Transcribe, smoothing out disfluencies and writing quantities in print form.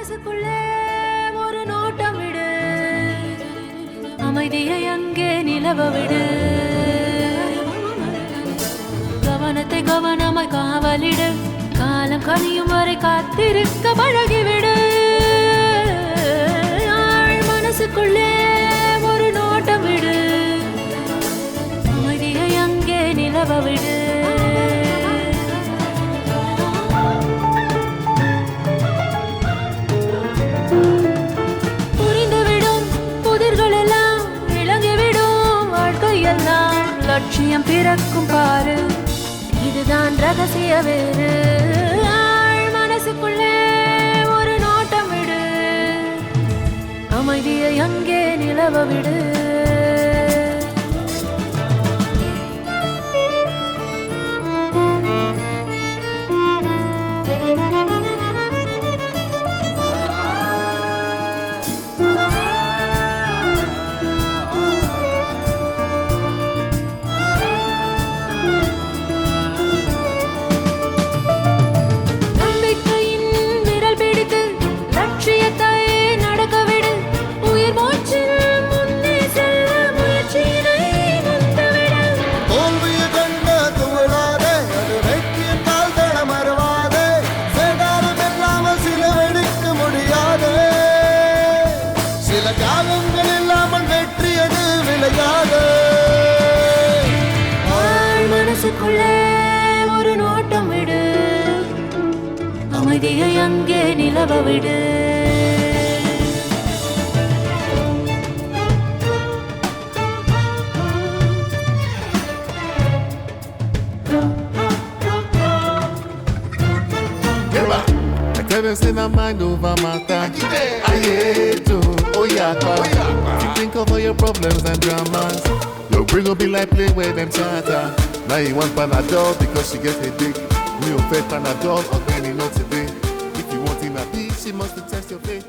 மனசுக்குள்ளே ஒரு நோட்டம் விடு, அமைதியை அங்கே நிலவ விடு, கவனத்தை கவனமாய் காவலிடு, காலம் கனியும் வரை காத்திருக்க பழகிவிடு. மனசுக்குள்ளே ஒரு நோட்டம் விடு, அமைதியை அங்கே நிலவ விடு. புரிந்துவிடும் புதிர்கள் எல்லாம் விளங்கிவிடும், வாழ்க்கையெல்லாம் லட்சியம் பிறக்கும் பாரு, இதுதான் ரகசிய வேறு. மனசுக்குள்ளே ஒரு நோட்டம் விடு, அமைதியை அங்கே நிலவ விடு. மனசுக்குள்ளே ஒரு நோட்டம் விடு, அமைதியை அங்கே நிலவ விடு. Say my mind over matter. I hate to, oh yeah, you think of all your problems and dramas. Your brain will be like play where them chatter. Now you want Panadol because she gets a dick. Me or fed Panadol or any not today. If you want in a peace, she must test your faith.